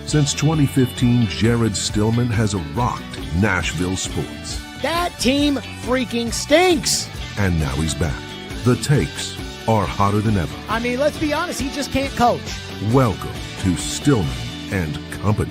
Since 2015, Jared Stillman has rocked Nashville sports. That team freaking stinks. And now he's back. The takes are hotter than ever. I mean, let's be honest, he just can't coach. Welcome to Stillman and Company.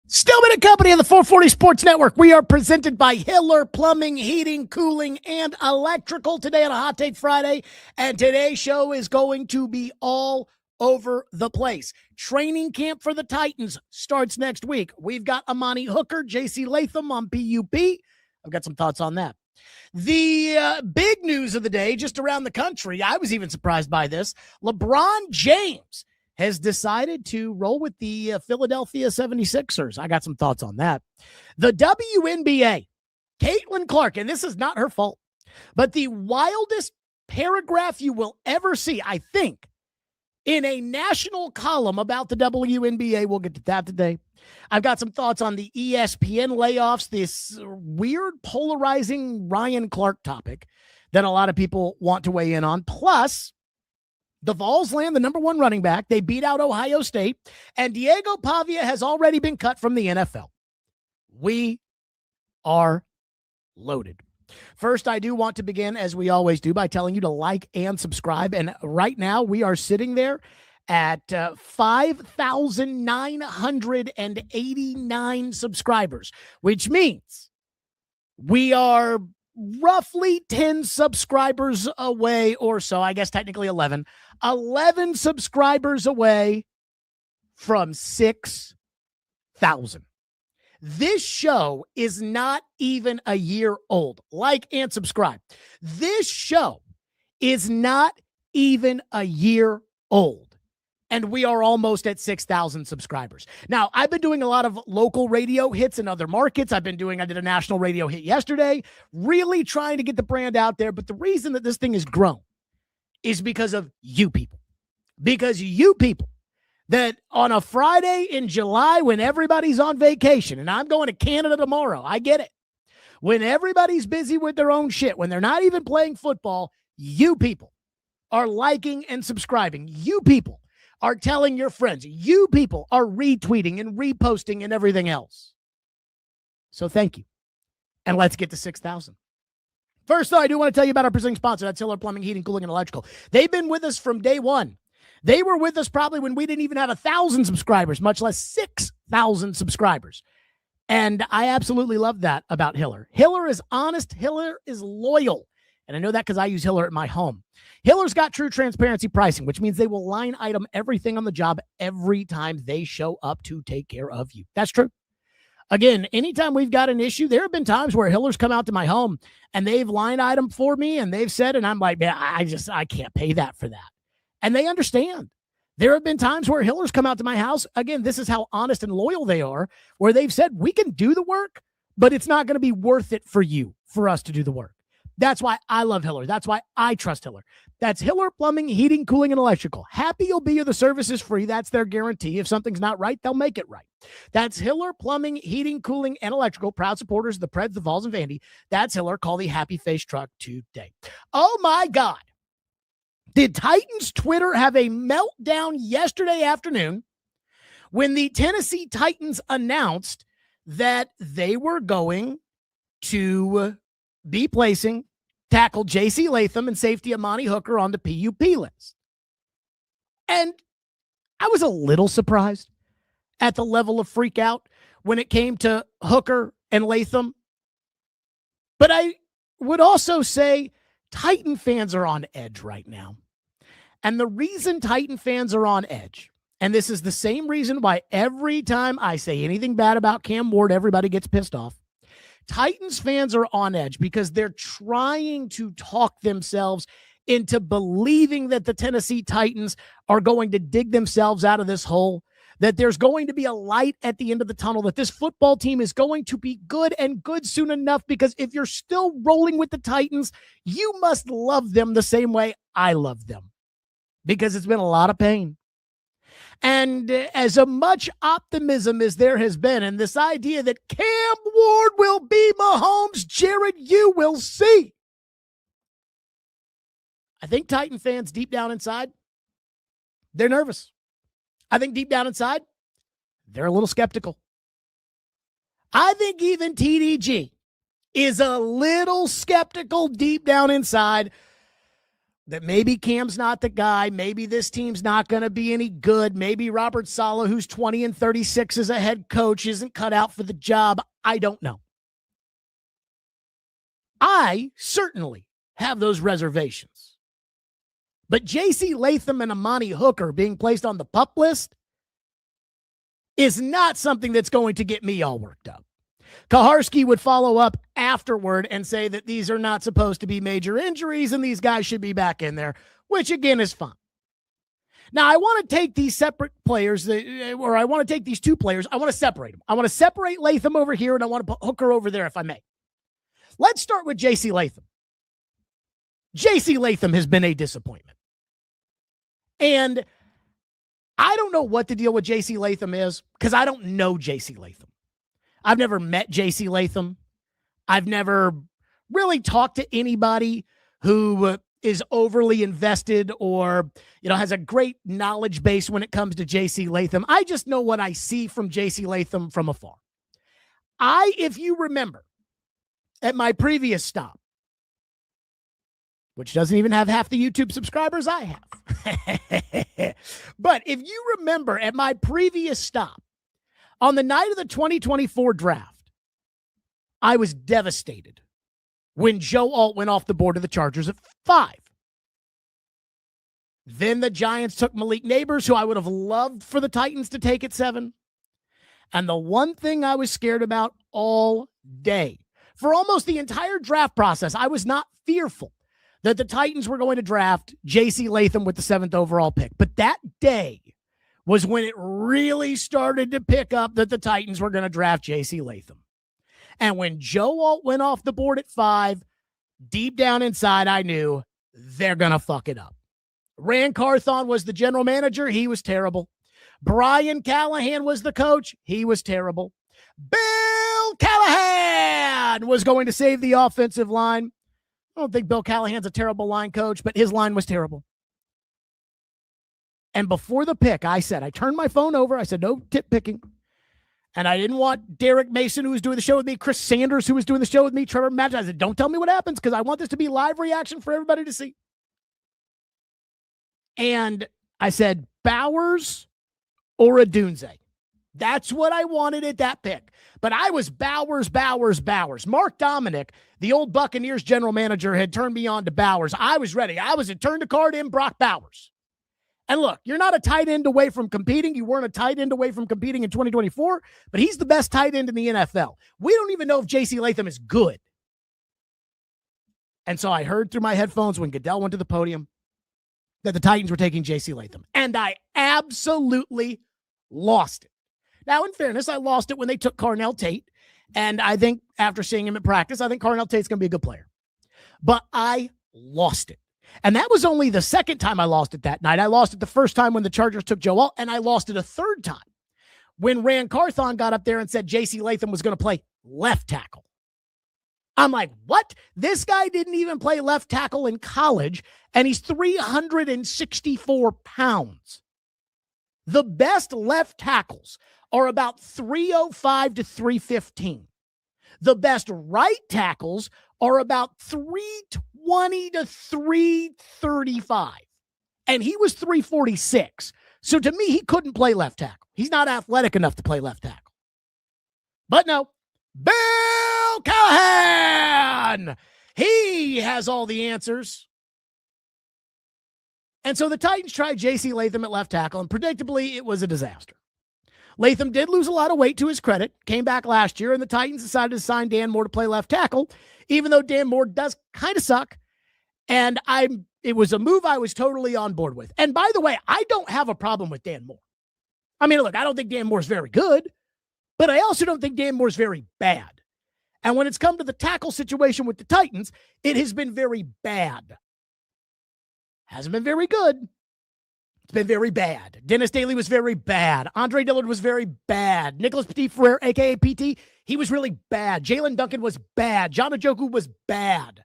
Stillman and Company on the 440 Sports Network. We are presented by Hiller Plumbing, Heating, Cooling, and Electrical today on a Hot Take Friday. And today's show is going to be all over the place. Training camp for the Titans starts next week. We've got Amani Hooker, JC Latham on PUP. I've got some thoughts on that. The big news of the day, just around the country, I was even surprised by this. LeBron James has decided to roll with the Philadelphia 76ers. I got some thoughts on that. The WNBA, Caitlin Clark, and this is not her fault, but the wildest paragraph you will ever see, I think, in a national column about the WNBA. We'll get to that today. I've got some thoughts on the ESPN layoffs, this weird polarizing Ryan Clark topic that a lot of people want to weigh in on. Plus, the Vols land the number one running back. They beat out Ohio State, and Diego Pavia has already been cut from the NFL. We are loaded. First, I do want to begin, as we always do, by telling you to like and subscribe. And right now, we are sitting there at 5,989 subscribers, which means we are roughly 10 subscribers away or so. I guess technically 11 subscribers away from 6,000. This show is not even a year old. Like and subscribe. This show is not even a year old. And we are almost at 6,000 subscribers. Now, I've been doing a lot of local radio hits in other markets. I did a national radio hit yesterday, really trying to get the brand out there. But the reason that this thing has grown is because of you people. Because you people that on a Friday in July when everybody's on vacation, and I'm going to Canada tomorrow, I get it. When everybody's busy with their own shit, when they're not even playing football, you people are liking and subscribing. You people are telling your friends. You people are retweeting and reposting and everything else. So thank you. And let's get to 6,000. First, though, I do want to tell you about our presenting sponsor. That's Hiller Plumbing, Heating, Cooling, and Electrical. They've been with us from day one. They were with us probably when we didn't even have 1,000 subscribers, much less 6,000 subscribers. And I absolutely love that about Hiller. Hiller is honest. Hiller is loyal. And I know that because I use Hiller at my home. Hiller's got true transparency pricing, which means they will line item everything on the job every time they show up to take care of you. That's true. Again, anytime we've got an issue, there have been times where Hiller's come out to my home and they've line item for me and they've said, and I'm like, man, I can't pay that for that. And they understand. There have been times where Hiller's come out to my house. Again, this is how honest and loyal they are, where they've said, we can do the work, but it's not going to be worth it for you, for us to do the work. That's why I love Hiller. That's why I trust Hiller. That's Hiller Plumbing, Heating, Cooling, and Electrical. Happy you'll be, the service is free. That's their guarantee. If something's not right, they'll make it right. That's Hiller Plumbing, Heating, Cooling, and Electrical. Proud supporters of the Preds, the Vols, and Vandy. That's Hiller. Call the Happy Face Truck today. Oh, my God. Did Titans Twitter have a meltdown yesterday afternoon when the Tennessee Titans announced that they were going to be placing tackle JC Latham and safety Amani Hooker on the PUP list? And I was a little surprised at the level of freak out when it came to Hooker and Latham. But I would also say Titan fans are on edge right now. And the reason Titan fans are on edge, and this is the same reason why every time I say anything bad about Cam Ward, everybody gets pissed off. Titans fans are on edge because they're trying to talk themselves into believing that the Tennessee Titans are going to dig themselves out of this hole, that there's going to be a light at the end of the tunnel, that this football team is going to be good and good soon enough, because if you're still rolling with the Titans, you must love them the same way I love them, because it's been a lot of pain. And as much optimism as there has been, and this idea that Cam Ward will be Mahomes, Jared, you will see. I think Titan fans deep down inside, They're nervous. I think deep down inside, they're a little skeptical. I think even TDG is a little skeptical deep down inside that maybe Cam's not the guy. Maybe this team's not going to be any good. Maybe Robert Saleh, who's 20 and 36 as a head coach, isn't cut out for the job. I don't know. I certainly have those reservations. But J.C. Latham and Amani Hooker being placed on the PUP list is not something that's going to get me all worked up. Kaharski would follow up afterward and say that these are not supposed to be major injuries and these guys should be back in there, which again is fine. Now, I want to take these separate players, or I want to take these two players. I want to separate them. I want to separate Latham over here, and I want to put Hooker over there, if I may. Let's start with J.C. Latham. J.C. Latham has been a disappointment. And I don't know what the deal with J.C. Latham is, because I don't know J.C. Latham. I've never met J.C. Latham. I've never really talked to anybody who is overly invested or, has a great knowledge base when it comes to J.C. Latham. I just know what I see from J.C. Latham from afar. If you remember, at my previous stop, which doesn't even have half the YouTube subscribers I have. But if you remember at my previous stop, on the night of the 2024 draft, I was devastated when Joe Alt went off the board of the Chargers at 5. Then the Giants took Malik Neighbors, who I would have loved for the Titans to take at 7. And the one thing I was scared about all day, for almost the entire draft process, I was not fearful that the Titans were going to draft J.C. Latham with the 7th overall pick. But that day was when it really started to pick up that the Titans were going to draft J.C. Latham. And when Joe Alt went off the board at 5, deep down inside, I knew they're going to fuck it up. Rand Carthon was the general manager. He was terrible. Brian Callahan was the coach. He was terrible. Bill Callahan was going to save the offensive line. I don't think Bill Callahan's a terrible line coach, but his line was terrible. And before the pick, I turned my phone over. I said, no tip picking. And I didn't want Derek Mason, who was doing the show with me, Chris Sanders, who was doing the show with me, Trevor Madge. I said, don't tell me what happens because I want this to be live reaction for everybody to see. And I said, Bowers or Odunze. That's what I wanted at that pick. But I was Bowers. Mark Dominic, the old Buccaneers general manager, had turned me on to Bowers. I was ready. I was a turn the card in Brock Bowers. And look, you're not a tight end away from competing. You weren't a tight end away from competing in 2024, but he's the best tight end in the NFL. We don't even know if J.C. Latham is good. And so I heard through my headphones when Goodell went to the podium that the Titans were taking J.C. Latham. And I absolutely lost it. Now, in fairness, I lost it when they took Carnell Tate. And I think after seeing him at practice, I think Carnell Tate's going to be a good player. But I lost it. And that was only the second time I lost it that night. I lost it the first time when the Chargers took Joe Alt, and I lost it a third time when Rand Carthon got up there and said J.C. Latham was going to play left tackle. I'm like, what? This guy didn't even play left tackle in college, and he's 364 pounds. The best left tackles are about 305 to 315. The best right tackles are about 320 to 335. And he was 346. So to me, he couldn't play left tackle. He's not athletic enough to play left tackle. But no, Bill Callahan, he has all the answers. And so the Titans tried J.C. Latham at left tackle, and predictably, it was a disaster. Latham did lose a lot of weight to his credit, came back last year, and the Titans decided to sign Dan Moore to play left tackle, even though Dan Moore does kind of suck. And it was a move I was totally on board with. And by the way, I don't have a problem with Dan Moore. I mean, look, I don't think Dan Moore's very good, but I also don't think Dan Moore's very bad. And when it's come to the tackle situation with the Titans, it has been very bad. Hasn't been very good. It's been very bad. Dennis Daly was very bad. Andre Dillard was very bad. Nicholas Petit-Frere, a.k.a. PT, he was really bad. Jalen Duncan was bad. John Njoku was bad.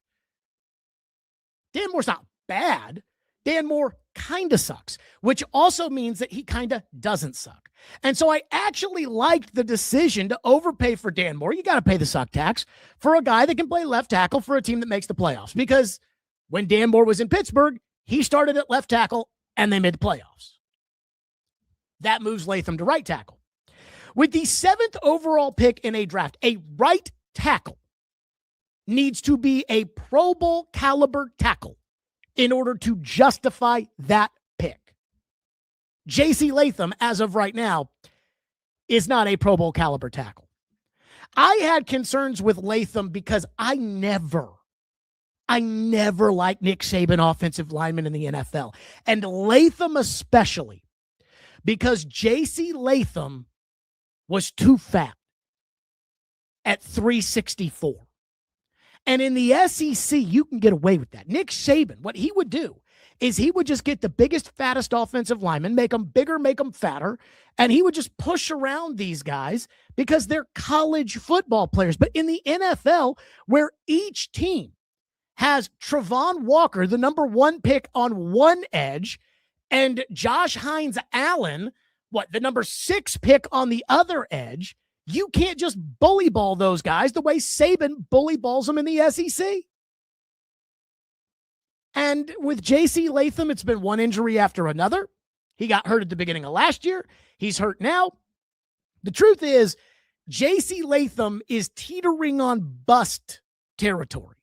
Dan Moore's not bad. Dan Moore kind of sucks, which also means that he kind of doesn't suck. And so I actually liked the decision to overpay for Dan Moore. You got to pay the suck tax for a guy that can play left tackle for a team that makes the playoffs. Because when Dan Moore was in Pittsburgh, he started at left tackle and they made the playoffs. That moves Latham to right tackle. With the 7th overall pick in a draft, a right tackle needs to be a Pro Bowl caliber tackle in order to justify that pick. J.C. Latham, as of right now, is not a Pro Bowl caliber tackle. I had concerns with Latham because I never liked Nick Saban offensive linemen in the NFL. And Latham especially, because J.C. Latham was too fat at 364. And in the SEC, you can get away with that. Nick Saban, what he would do is he would just get the biggest, fattest offensive linemen, make them bigger, make them fatter, and he would just push around these guys because they're college football players. But in the NFL, where each team has Travon Walker, the number 1 pick on one edge, and Josh Hines Allen, the number 6 pick on the other edge, you can't just bully ball those guys the way Saban bully balls them in the SEC. And with J.C. Latham, it's been one injury after another. He got hurt at the beginning of last year. He's hurt now. The truth is, J.C. Latham is teetering on bust territory.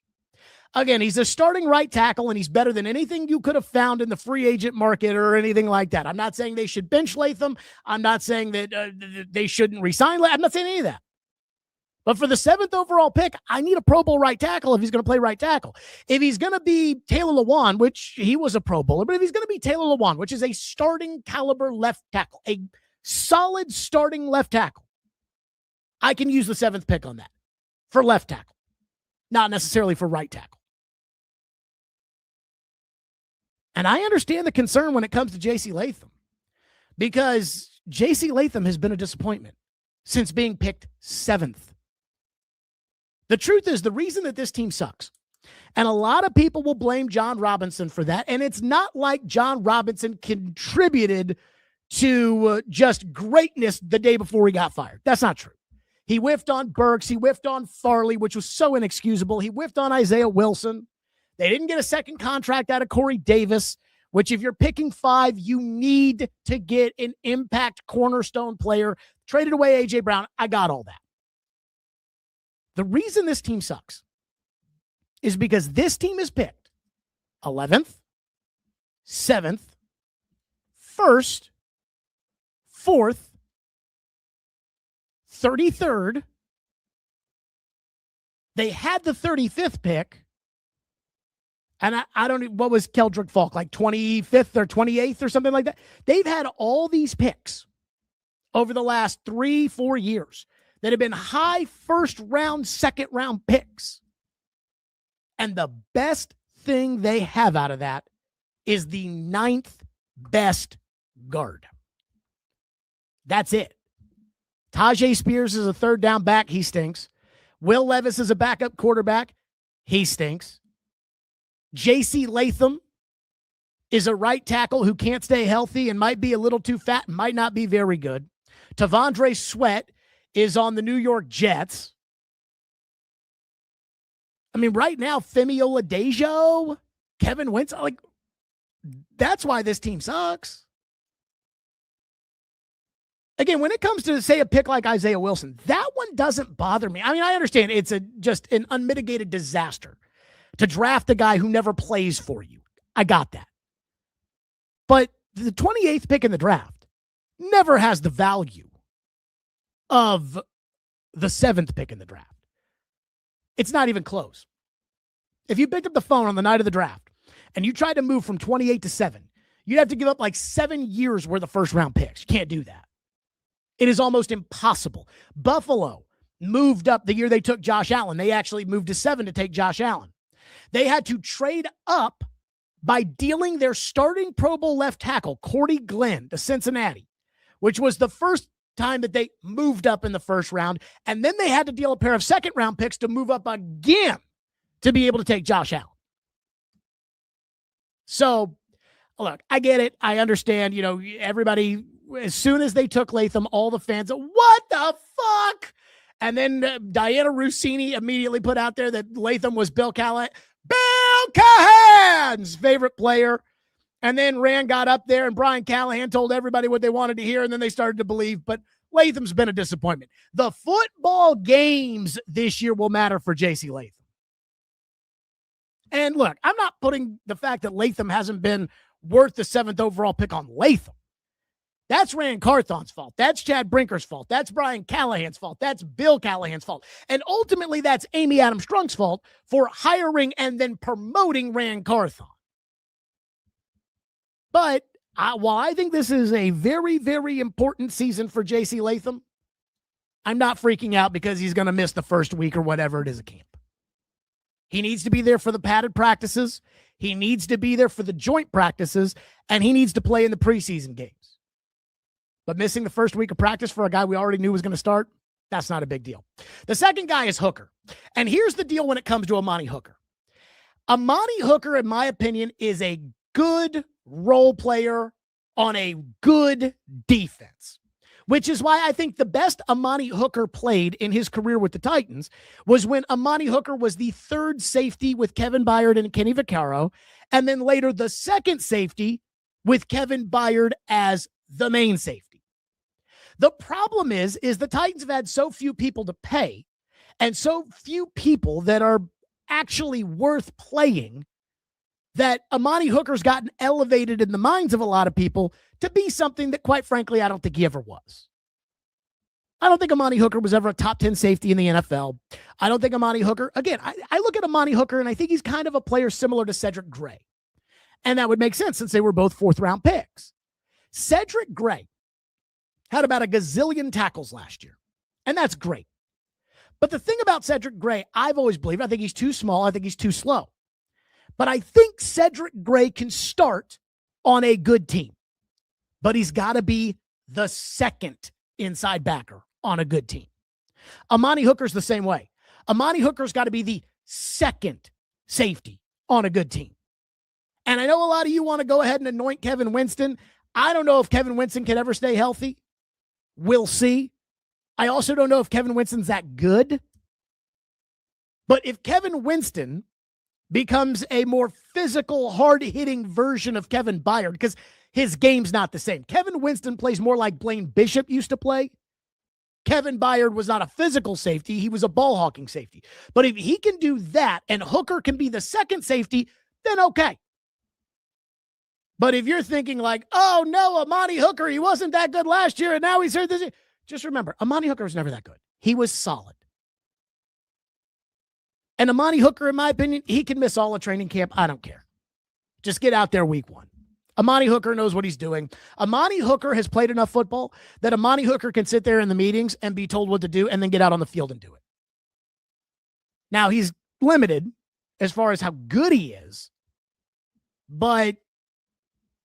Again, he's a starting right tackle, and he's better than anything you could have found in the free agent market or anything like that. I'm not saying they should bench Latham. I'm not saying that they shouldn't resign Latham. I'm not saying any of that. But for the 7th overall pick, I need a Pro Bowl right tackle if he's going to play right tackle. If he's going to be Taylor Lewan, which he was a Pro Bowler, but if he's going to be Taylor Lewan, which is a starting caliber left tackle, a solid starting left tackle, I can use the 7th pick on that for left tackle, not necessarily for right tackle. And I understand the concern when it comes to J.C. Latham, because J.C. Latham has been a disappointment since being picked 7th. The truth is, the reason that this team sucks, and a lot of people will blame John Robinson for that, and it's not like John Robinson contributed to just greatness the day before he got fired. That's not true. He whiffed on Burks. He whiffed on Farley, which was so inexcusable. He whiffed on Isaiah Wilson. They didn't get a second contract out of Corey Davis, which if you're picking 5, you need to get an impact cornerstone player. Traded away A.J. Brown. I got all that. The reason this team sucks is because this team is picked 11th, 7th, 1st, 4th, 33rd. They had the 35th pick. And I don't know, what was Keldrick Falk, like 25th or 28th or something like that? They've had all these picks over the last 3-4 years that have been high first round, second round picks. And the best thing they have out of that is the 9th best guard. That's it. Tajay Spears is a third down back. He stinks. Will Levis is a backup quarterback. He stinks. J.C. Latham is a right tackle who can't stay healthy and might be a little too fat and might not be very good. Tavondre Sweat is on the New York Jets. I mean, right now, Femi Oladejo, Kevin Wentz, that's why this team sucks. Again, when it comes to, say, a pick like Isaiah Wilson, that one doesn't bother me. I mean, I understand it's just an unmitigated disaster to draft a guy who never plays for you. I got that. But the 28th pick in the draft never has the value of the 7th pick in the draft. It's not even close. If you picked up the phone on the night of the draft and you tried to move from 28 to 7, you'd have to give up like 7 years worth of first round picks. You can't do that. It is almost impossible. Buffalo moved up the year they took Josh Allen. They actually moved to 7 to take Josh Allen. They had to trade up by dealing their starting Pro Bowl left tackle, Cordy Glenn, to Cincinnati, which was the first time that they moved up in the first round. And then they had to deal a pair of second round picks to move up again to be able to take Josh Allen. So look, I get it. I understand. Everybody, as soon as they took Latham, all the fans, what the fuck? And then Diana Rossini immediately put out there that Latham was Bill Callahan's favorite player. And then Rand got up there and Brian Callahan told everybody what they wanted to hear. And then they started to believe. But Latham's been a disappointment. The football games this year will matter for J.C. Latham. And look, I'm not putting the fact that Latham hasn't been worth the 7th overall pick on Latham. That's Rand Carthon's fault. That's Chad Brinker's fault. That's Brian Callahan's fault. That's Bill Callahan's fault. And ultimately, that's Amy Adams Strunk's fault for hiring and then promoting Rand Carthon. But while I think this is a very, very important season for J.C. Latham, I'm not freaking out because he's going to miss the first week or whatever it is of camp. He needs to be there for the padded practices. He needs to be there for the joint practices, and he needs to play in the preseason games. But missing the first week of practice for a guy we already knew was going to start, that's not a big deal. The second guy is Hooker. And here's the deal when it comes to Amani Hooker. Amani Hooker, in my opinion, is a good role player on a good defense, which is why I think the best Amani Hooker played in his career with the Titans was when Amani Hooker was the third safety with Kevin Byard and Kenny Vaccaro, and then later the second safety with Kevin Byard as the main safety. The problem is the Titans have had so few people to pay and so few people that are actually worth playing that Amani Hooker's gotten elevated in the minds of a lot of people to be something that, quite frankly, I don't think he ever was. I don't think Amani Hooker was ever a top 10 safety in the NFL. I don't think Amani Hooker, again, I look at Amani Hooker and I think he's kind of a player similar to Cedric Gray. And that would make sense since they were both 4th round picks. Cedric Gray had about a gazillion tackles last year, and that's great. But the thing about Cedric Gray, I've always believed, I think he's too small. I think he's too slow. But I think Cedric Gray can start on a good team, but he's got to be the second inside backer on a good team. Amani Hooker's the same way. Amani Hooker's got to be the second safety on a good team. And I know a lot of you want to go ahead and anoint Kevin Winston. I don't know if Kevin Winston can ever stay healthy. We'll see. I also don't know if Kevin Winston's that good. But if Kevin Winston becomes a more physical, hard-hitting version of Kevin Byard, because his game's not the same. Kevin Winston plays more like Blaine Bishop used to play. Kevin Byard was not a physical safety. He was a ball-hawking safety. But if he can do that and Hooker can be the second safety, then okay. But if you're thinking like, oh, no, Amani Hooker, he wasn't that good last year, and now he's heard this. Just remember, Amani Hooker was never that good. He was solid. And Amani Hooker, in my opinion, he can miss all of training camp. I don't care. Just get out there week 1. Amani Hooker knows what he's doing. Amani Hooker has played enough football that Amani Hooker can sit there in the meetings and be told what to do and then get out on the field and do it. Now, he's limited as far as how good he is, but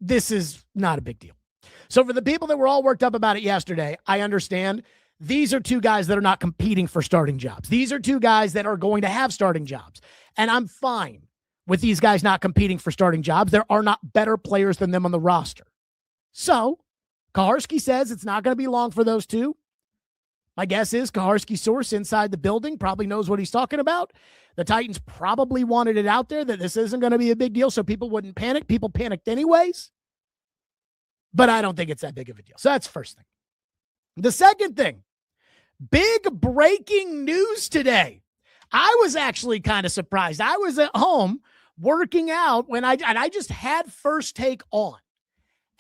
this is not a big deal. So for the people that were all worked up about it yesterday, I understand these are two guys that are not competing for starting jobs. These are two guys that are going to have starting jobs. And I'm fine with these guys not competing for starting jobs. There are not better players than them on the roster. So Kaharski says it's not going to be long for those two. My guess is Kaharski's source inside the building probably knows what he's talking about. The Titans probably wanted it out there that this isn't going to be a big deal so people wouldn't panic. People panicked anyways. But I don't think it's that big of a deal. So that's the first thing. The second thing, big breaking news today. I was actually kind of surprised. I was at home working out when I just had First Take on.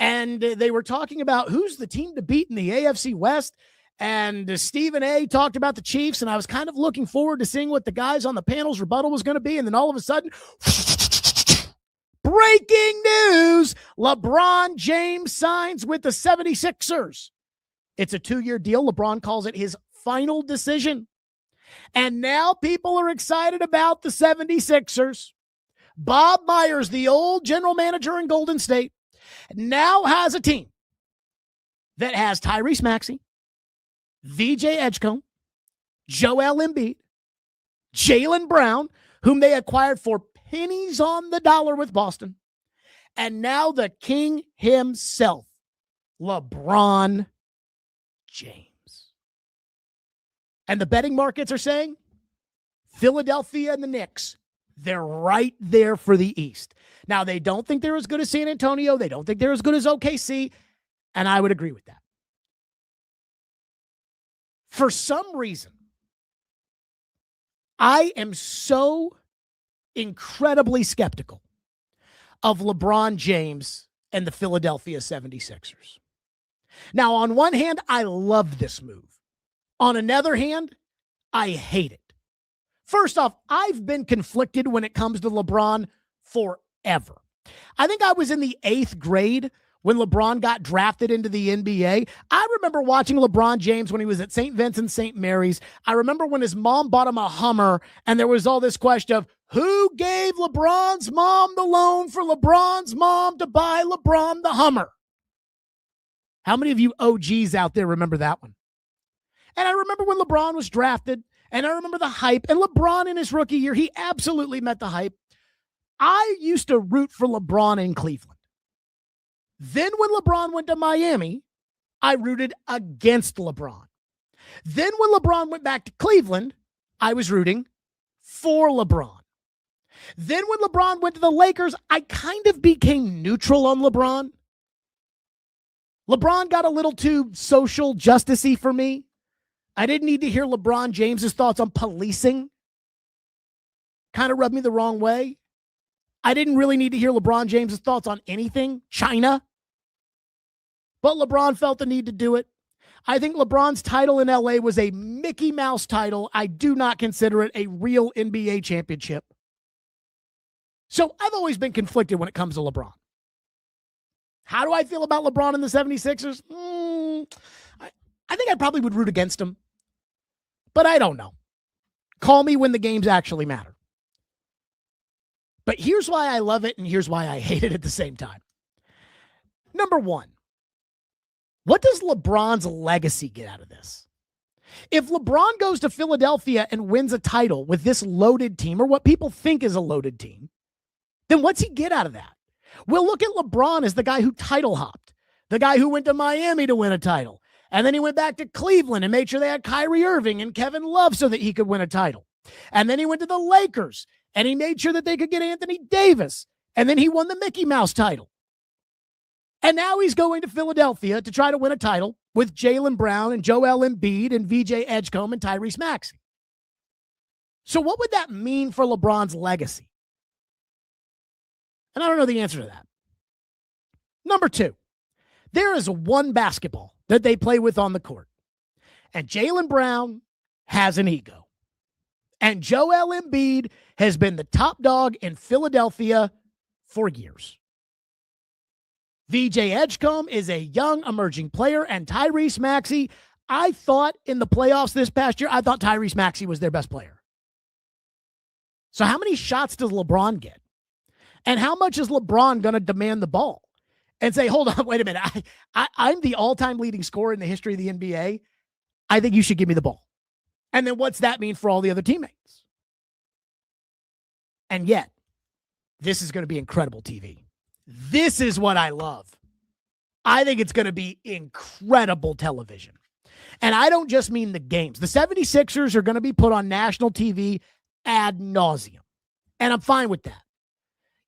And they were talking about who's the team to beat in the AFC West. And Stephen A. talked about the Chiefs, and I was kind of looking forward to seeing what the guys on the panel's rebuttal was going to be. And then all of a sudden, breaking news, LeBron James signs with the 76ers. It's a 2-year deal. LeBron calls it his final decision. And now people are excited about the 76ers. Bob Myers, the old general manager in Golden State, now has a team that has Tyrese Maxey, VJ Edgecombe, Joel Embiid, Jaylen Brown, whom they acquired for pennies on the dollar with Boston, And now the king himself, LeBron James. And the betting markets are saying Philadelphia and the Knicks, they're right there for the East. Now, they don't think they're as good as San Antonio. They don't think they're as good as OKC. And I would agree with that. For some reason, I am so incredibly skeptical of LeBron James and the Philadelphia 76ers. Now, on one hand, I love this move. On another hand, I hate it. First off, I've been conflicted when it comes to LeBron forever. I think I was in the 8th grade when LeBron got drafted into the NBA. I remember watching LeBron James when he was at St. Vincent St. Mary's. I remember when his mom bought him a Hummer, and there was all this question of who gave LeBron's mom the loan for LeBron's mom to buy LeBron the Hummer. How many of you OGs out there remember that one? And I remember when LeBron was drafted, and I remember the hype. And LeBron in his rookie year, he absolutely met the hype. I used to root for LeBron in Cleveland. Then when LeBron went to Miami, I rooted against LeBron. Then when LeBron went back to Cleveland, I was rooting for LeBron. Then when LeBron went to the Lakers, I kind of became neutral on LeBron. LeBron got a little too social justice-y for me. I didn't need to hear LeBron James's thoughts on policing. Kind of rubbed me the wrong way. I didn't really need to hear LeBron James's thoughts on anything, China. But LeBron felt the need to do it. I think LeBron's title in LA was a Mickey Mouse title. I do not consider it a real NBA championship. So I've always been conflicted when it comes to LeBron. How do I feel about LeBron and the 76ers? I think I probably would root against him. But I don't know. Call me when the games actually matter. But here's why I love it and here's why I hate it at the same time. Number one, what does LeBron's legacy get out of this? If LeBron goes to Philadelphia and wins a title with this loaded team, or what people think is a loaded team, then what's he get out of that? We'll look at LeBron as the guy who title hopped, the guy who went to Miami to win a title. And then he went back to Cleveland and made sure they had Kyrie Irving and Kevin Love so that he could win a title. And then he went to the Lakers and he made sure that they could get Anthony Davis. And then he won the Mickey Mouse title. And now he's going to Philadelphia to try to win a title with Jaylen Brown and Joel Embiid and VJ Edgecombe and Tyrese Maxey. So what would that mean for LeBron's legacy? And I don't know the answer to that. Number two, there is one basketball that they play with on the court. And Jaylen Brown has an ego. And Joel Embiid has been the top dog in Philadelphia for years. VJ Edgecombe is a young emerging player, and Tyrese Maxey, I thought in the playoffs this past year, I thought Tyrese Maxey was their best player. So how many shots does LeBron get? And how much is LeBron going to demand the ball and say, hold on, wait a minute, I'm the all-time leading scorer in the history of the NBA. I think you should give me the ball. And then what's that mean for all the other teammates? And yet, this is going to be incredible TV. This is what I love. I think it's going to be incredible television. And I don't just mean the games. The 76ers are going to be put on national TV ad nauseum. And I'm fine with that.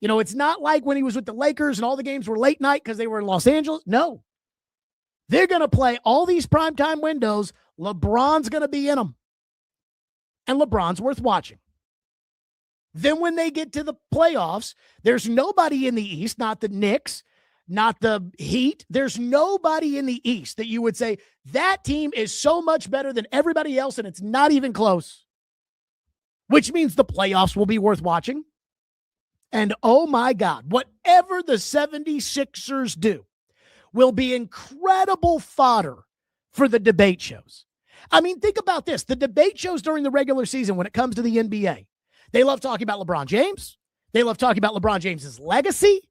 You know, it's not like when he was with the Lakers and all the games were late night because they were in Los Angeles. No. They're going to play all these primetime windows. LeBron's going to be in them. And LeBron's worth watching. Then when they get to the playoffs, there's nobody in the East, not the Knicks, not the Heat. There's nobody in the East that you would say, that team is so much better than everybody else, and it's not even close. Which means the playoffs will be worth watching. And oh my God, whatever the 76ers do will be incredible fodder for the debate shows. I mean, think about this. The debate shows during the regular season when it comes to the NBA, they love talking about LeBron James. They love talking about LeBron James's legacy.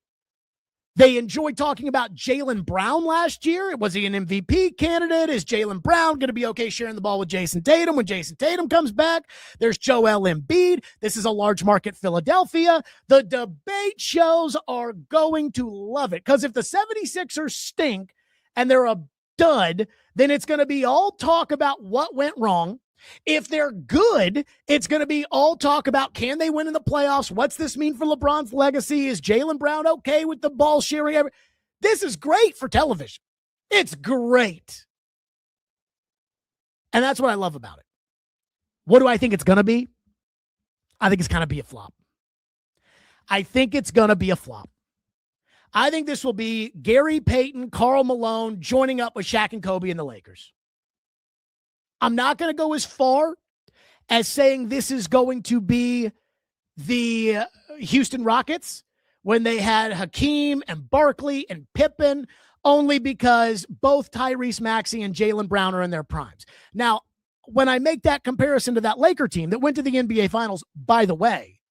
They enjoy talking about Jaylen Brown last year. Was he an MVP candidate? Is Jaylen Brown going to be okay sharing the ball with Jason Tatum when Jason Tatum comes back? There's Joel Embiid. This is a large market Philadelphia. The debate shows are going to love it because if the 76ers stink and they're a dud, then it's going to be all talk about what went wrong. If they're good, it's going to be all talk about can they win in the playoffs? What's this mean for LeBron's legacy? Is Jaylen Brown okay with the ball sharing? This is great for television. It's great. And that's what I love about it. What do I think it's going to be? I think it's going to be a flop. I think it's going to be a flop. I think this will be Gary Payton, Karl Malone joining up with Shaq and Kobe in the Lakers. I'm not going to go as far as saying this is going to be the Houston Rockets when they had Hakeem and Barkley and Pippen, only because both Tyrese Maxey and Jaylen Brown are in their primes. Now, when I make that comparison to that Laker team that went to the NBA Finals, by the way,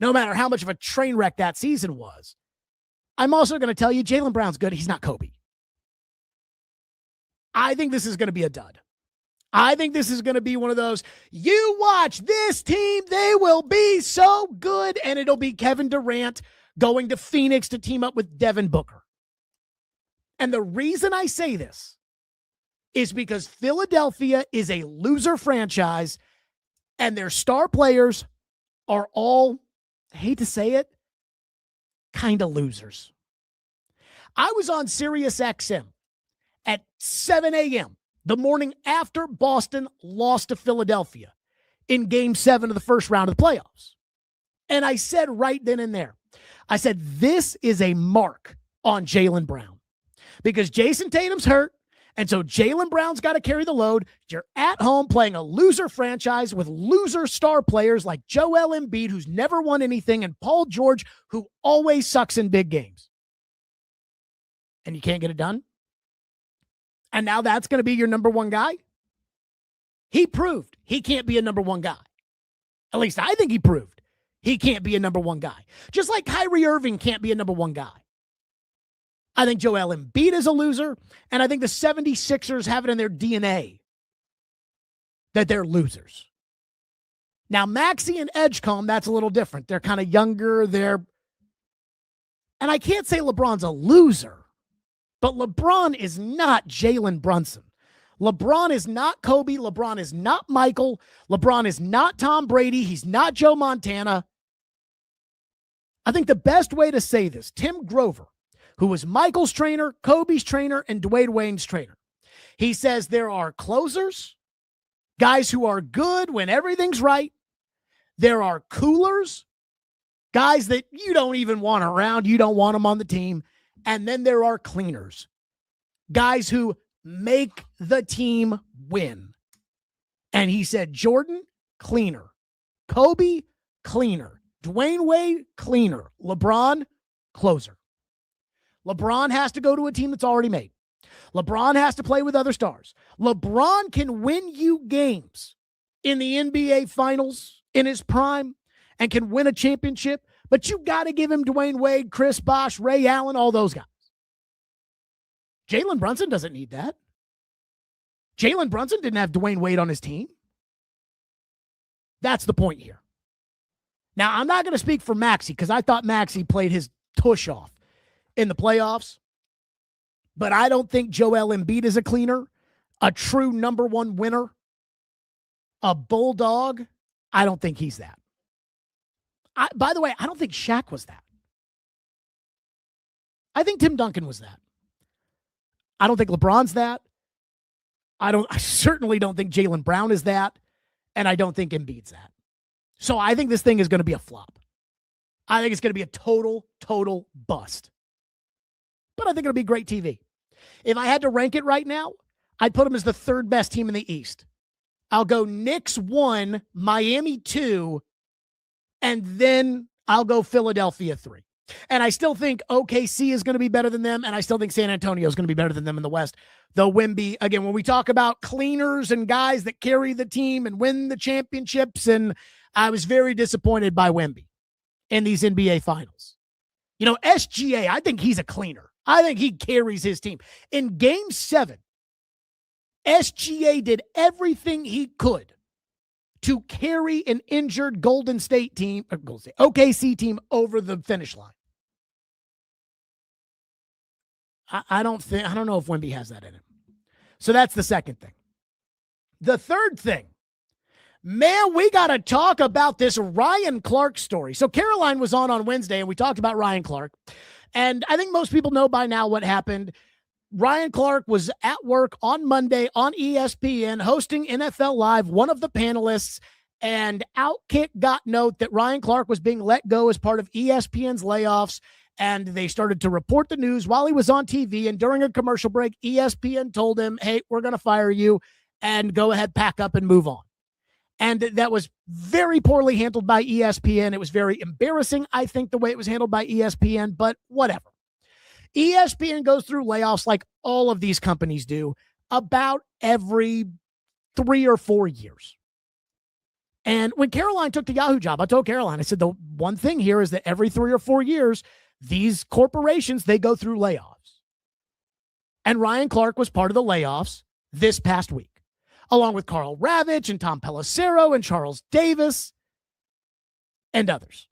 no matter how much of a train wreck that season was, I'm also going to tell you Jaylen Brown's good. He's not Kobe. I think this is going to be a dud. I think this is going to be one of those, you watch this team, they will be so good, and it'll be Kevin Durant going to Phoenix to team up with Devin Booker. And the reason I say this is because Philadelphia is a loser franchise, and their star players are all, I hate to say it, kind of losers. I was on Sirius XM at 7 a.m. the morning after Boston lost to Philadelphia in Game 7 of the first round of the playoffs. And I said right then and there, I said, this is a mark on Jaylen Brown because Jason Tatum's hurt, and so Jaylen Brown's got to carry the load. You're at home playing a loser franchise with loser star players like Joel Embiid, who's never won anything, and Paul George, who always sucks in big games. And you can't get it done? And now that's going to be your number one guy? He proved he can't be a number one guy. At least I think he proved he can't be a number one guy. Just like Kyrie Irving can't be a number one guy. I think Joel Embiid is a loser, and I think the 76ers have it in their DNA that they're losers. Now, Maxey and Edgecombe, that's a little different. They're kind of younger. And I can't say LeBron's a loser, but LeBron is not Jalen Brunson. LeBron is not Kobe. LeBron is not Michael. LeBron is not Tom Brady. He's not Joe Montana. I think the best way to say this, Tim Grover, who was Michael's trainer, Kobe's trainer, and Dwayne Wade's trainer. He says there are closers, guys who are good when everything's right. There are coolers, guys that you don't even want around. You don't want them on the team. And then there are cleaners, guys who make the team win. And he said, Jordan, cleaner. Kobe, cleaner. Dwayne Wade, cleaner. LeBron, closer. LeBron has to go to a team that's already made. LeBron has to play with other stars. LeBron can win you games in the NBA Finals in his prime and can win a championship, but you got to give him Dwayne Wade, Chris Bosh, Ray Allen, all those guys. Jalen Brunson doesn't need that. Jalen Brunson didn't have Dwayne Wade on his team. That's the point here. Now, I'm not going to speak for Maxey because I thought Maxey played his tush off in the playoffs, but I don't think Joel Embiid is a cleaner, a true number one winner, a bulldog. I don't think he's that. By the way, I don't think Shaq was that. I think Tim Duncan was that. I don't think LeBron's that. I certainly don't think Jaylen Brown is that, and I don't think Embiid's that. So I think this thing is going to be a flop. I think it's going to be a total bust. But I think it'll be great TV. If I had to rank it right now, I'd put them as the third best team in the East. I'll go Knicks 1, Miami 2, and then I'll go Philadelphia 3. And I still think OKC is going to be better than them, and I still think San Antonio is going to be better than them in the West. Though Wemby, again, when we talk about cleaners and guys that carry the team and win the championships, and I was very disappointed by Wemby in these NBA Finals. SGA, I think he's a cleaner. I think he carries his team. In Game 7, SGA did everything he could to carry an injured Golden State team, OKC team over the finish line. I don't know if Wemby has that in him. So that's the second thing. The third thing, man, we got to talk about this Ryan Clark story. So Caroline was on Wednesday, and we talked about Ryan Clark. And I think most people know by now what happened. Ryan Clark was at work on Monday on ESPN hosting NFL Live, one of the panelists, and Outkick got note that Ryan Clark was being let go as part of ESPN's layoffs, and they started to report the news while he was on TV. And during a commercial break, ESPN told him, hey, we're going to fire you, and go ahead, pack up and move on. And that was very poorly handled by ESPN. It was very embarrassing, I think, the way it was handled by ESPN, but whatever. ESPN goes through layoffs like all of these companies do about every 3 or 4 years. And when Caroline took the Yahoo job, I told Caroline, I said, the one thing here is that every 3 or 4 years, these corporations, they go through layoffs. And Ryan Clark was part of the layoffs this past week, along with Carl Ravitch and Tom Pelissero and Charles Davis and others.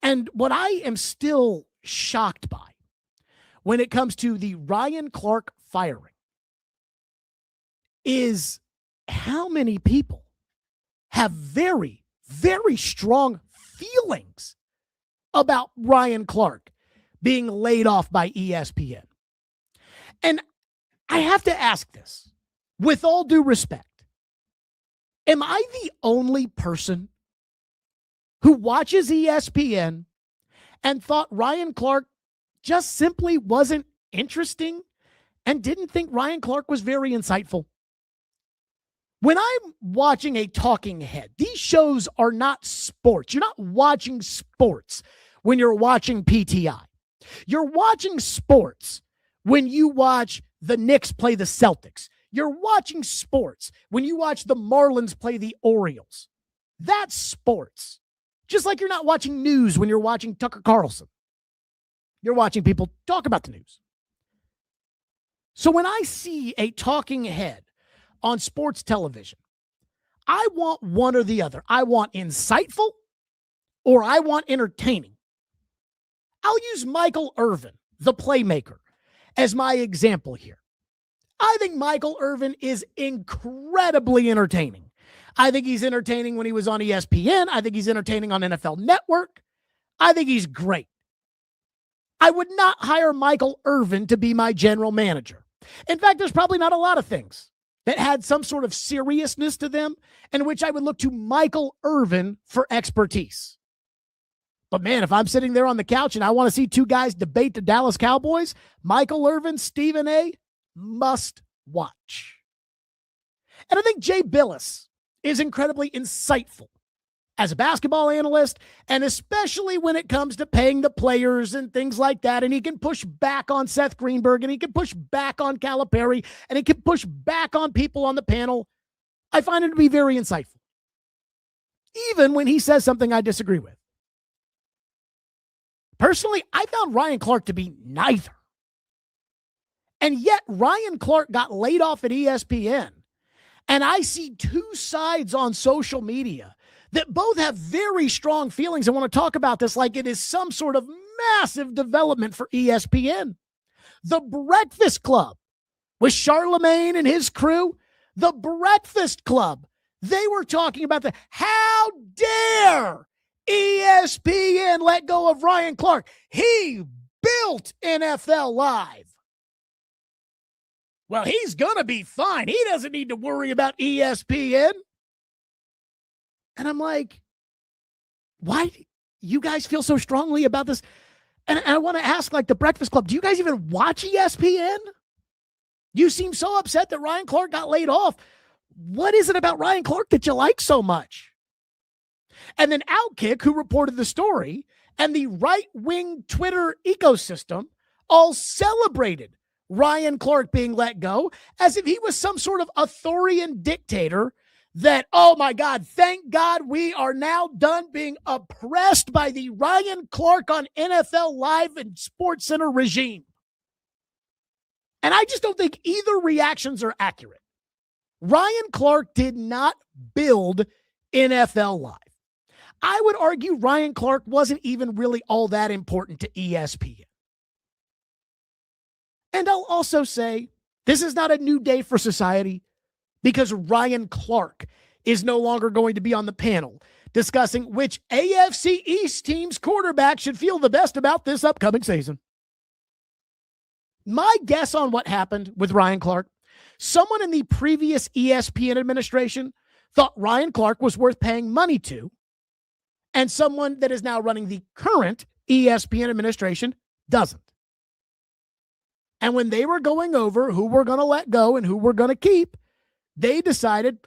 And what I am still shocked by when it comes to the Ryan Clark firing is how many people have very, very strong feelings about Ryan Clark being laid off by ESPN. And I have to ask this, with all due respect, am I the only person who watches ESPN and thought Ryan Clark just simply wasn't interesting and didn't think Ryan Clark was very insightful? When I'm watching a talking head, these shows are not sports. You're not watching sports when you're watching PTI. You're watching sports when you watch the Knicks play the Celtics. You're watching sports when you watch the Marlins play the Orioles. That's sports. Just like you're not watching news when you're watching Tucker Carlson. You're watching people talk about the news. So when I see a talking head on sports television, I want one or the other. I want insightful or I want entertaining. I'll use Michael Irvin, the playmaker, as my example here. I think Michael Irvin is incredibly entertaining. I think he's entertaining when he was on ESPN. I think he's entertaining on NFL Network. I think he's great. I would not hire Michael Irvin to be my general manager. In fact, there's probably not a lot of things that had some sort of seriousness to them in which I would look to Michael Irvin for expertise. But man, if I'm sitting there on the couch and I want to see two guys debate the Dallas Cowboys, Michael Irvin, Stephen A., must watch. And I think Jay Billis is incredibly insightful as a basketball analyst, and especially when it comes to paying the players and things like that. And he can push back on Seth Greenberg, and he can push back on Calipari, and he can push back on people on the panel. I find him to be very insightful, even when he says something I disagree with. Personally, I found Ryan Clark to be neither. And yet Ryan Clark got laid off at ESPN. And I see two sides on social media that both have very strong feelings. I want to talk about this like it is some sort of massive development for ESPN. The Breakfast Club with Charlemagne and his crew, the Breakfast Club, they were talking about how dare ESPN let go of Ryan Clark. He built NFL Live. Well, he's going to be fine. He doesn't need to worry about ESPN. And I'm like, why do you guys feel so strongly about this? And I want to ask, like, the Breakfast Club, do you guys even watch ESPN? You seem so upset that Ryan Clark got laid off. What is it about Ryan Clark that you like so much? And then Outkick, who reported the story, and the right-wing Twitter ecosystem all celebrated Ryan Clark being let go as if he was some sort of authoritarian dictator that, oh my God, thank God we are now done being oppressed by the Ryan Clark on NFL Live and SportsCenter regime. And I just don't think either reactions are accurate. Ryan Clark did not build NFL Live. I would argue Ryan Clark wasn't even really all that important to ESPN. And I'll also say this is not a new day for society, because Ryan Clark is no longer going to be on the panel discussing which AFC East team's quarterback should feel the best about this upcoming season. My guess on what happened with Ryan Clark, someone in the previous ESPN administration thought Ryan Clark was worth paying money to, and someone that is now running the current ESPN administration doesn't. And when they were going over who we're going to let go and who we're going to keep, they decided,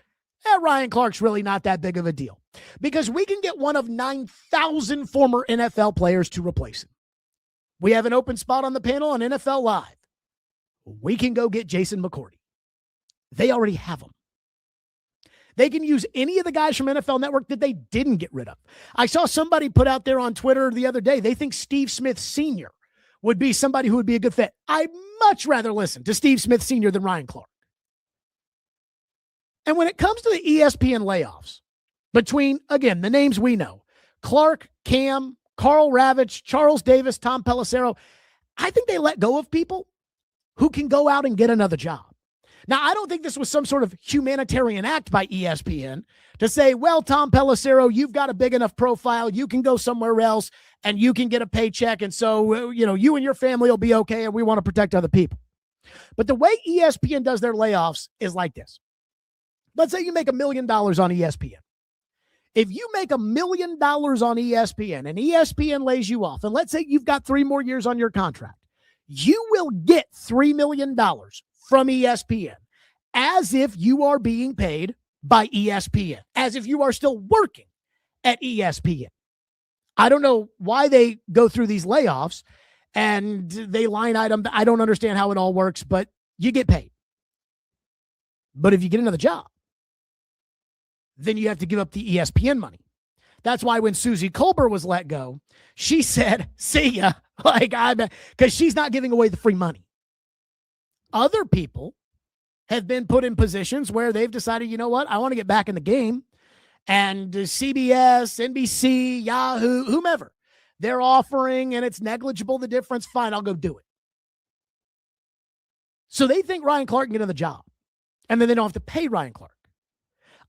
Ryan Clark's really not that big of a deal, because we can get one of 9,000 former NFL players to replace him. We have an open spot on the panel on NFL Live. We can go get Jason McCourty. They already have him. They can use any of the guys from NFL Network that they didn't get rid of. I saw somebody put out there on Twitter the other day, they think Steve Smith Sr. would be somebody who would be a good fit. I'd much rather listen to Steve Smith Sr. than Ryan Clark. And when it comes to the ESPN layoffs, between, again, the names we know, Clark, Cam, Carl Ravitch, Charles Davis, Tom Pelissero, I think they let go of people who can go out and get another job. Now, I don't think this was some sort of humanitarian act by ESPN to say, well, Tom Pelissero, you've got a big enough profile, you can go somewhere else and you can get a paycheck, and so, you and your family will be okay, and we want to protect other people. But the way ESPN does their layoffs is like this. Let's say you make $1 million on ESPN. If you make $1 million on ESPN and ESPN lays you off, and let's say you've got 3 more years on your contract, you will get $3 million from ESPN as if you are being paid by ESPN, as if you are still working at ESPN. I don't know why they go through these layoffs and they line item. I don't understand how it all works, but you get paid. But if you get another job, then you have to give up the ESPN money. That's why when Susie Colbert was let go, she said, see ya, because she's not giving away the free money. Other people have been put in positions where they've decided, you know what, I want to get back in the game. And CBS, NBC, Yahoo, whomever, they're offering and it's negligible, the difference, fine, I'll go do it. So they think Ryan Clark can get another job. And then they don't have to pay Ryan Clark.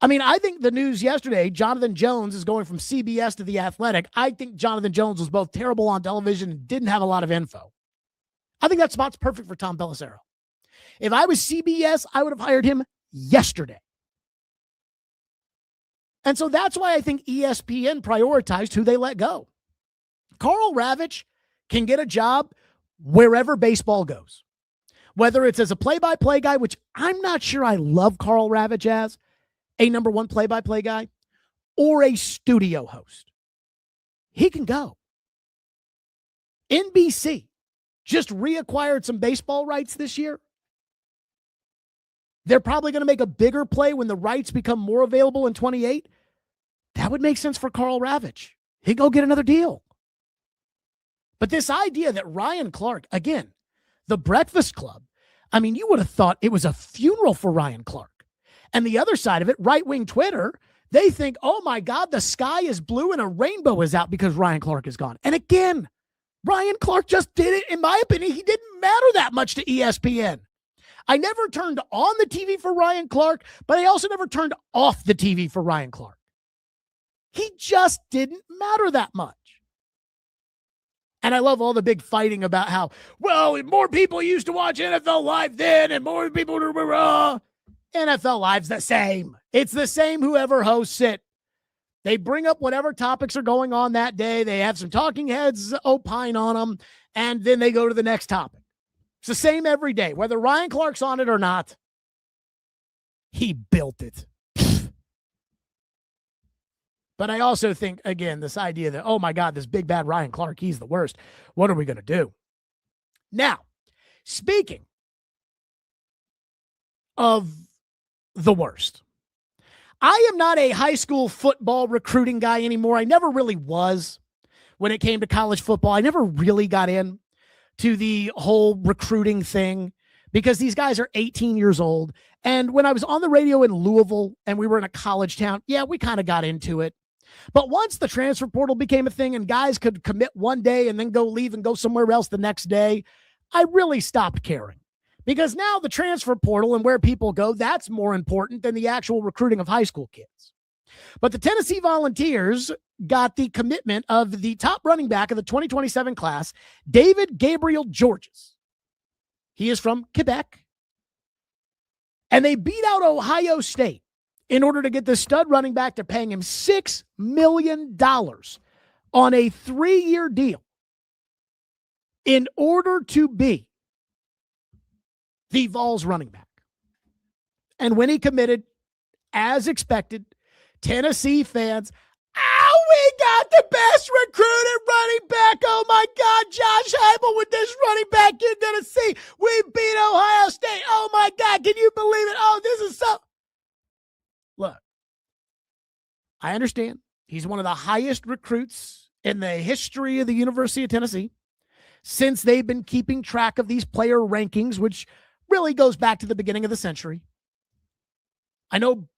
I mean, I think the news yesterday, Jonathan Jones is going from CBS to The Athletic. I think Jonathan Jones was both terrible on television and didn't have a lot of info. I think that spot's perfect for Tom Pelissero. If I was CBS, I would have hired him yesterday. And so that's why I think ESPN prioritized who they let go. Carl Ravitch can get a job wherever baseball goes, whether it's as a play-by-play guy, which I'm not sure I love Carl Ravitch as a number one play-by-play guy, or a studio host. He can go. NBC just reacquired some baseball rights this year. They're probably going to make a bigger play when the rights become more available in 28. That would make sense for Carl Ravitch. He'd go get another deal. But this idea that Ryan Clark, again, the Breakfast Club, I mean, you would have thought it was a funeral for Ryan Clark. And the other side of it, right-wing Twitter, they think, oh my God, the sky is blue and a rainbow is out because Ryan Clark is gone. And again, Ryan Clark just did it. In my opinion, he didn't matter that much to ESPN. I never turned on the TV for Ryan Clark, but I also never turned off the TV for Ryan Clark. He just didn't matter that much. And I love all the big fighting about how, well, more people used to watch NFL Live then and more people NFL Live's the same. It's the same whoever hosts it. They bring up whatever topics are going on that day. They have some talking heads opine on them, and then they go to the next topic. It's the same every day, whether Ryan Clark's on it or not. He built it. But I also think, again, this idea that, oh my God, this big bad Ryan Clark, he's the worst. What are we going to do? Now, speaking of the worst, I am not a high school football recruiting guy anymore. I never really was when it came to college football. I never really got in to the whole recruiting thing because these guys are 18 years old. And when I was on the radio in Louisville and we were in a college town, yeah, we kind of got into it. But once the transfer portal became a thing and guys could commit one day and then go leave and go somewhere else the next day, I really stopped caring. Because now the transfer portal and where people go, that's more important than the actual recruiting of high school kids. But the Tennessee Volunteers got the commitment of the top running back of the 2027 class, David Gabriel Georges. He is from Quebec. And they beat out Ohio State in order to get the stud running back. They're paying him $6 million on a 3-year deal in order to be the Vols running back. And when he committed, as expected, Tennessee fans, oh, we got the best recruited running back. Oh, my God, Josh Heupel with this running back. You're going to see. We beat Ohio State. Oh, my God, can you believe it? Oh, this is so. Look, I understand. He's one of the highest recruits in the history of the University of Tennessee since they've been keeping track of these player rankings, which really goes back to the beginning of the century. I know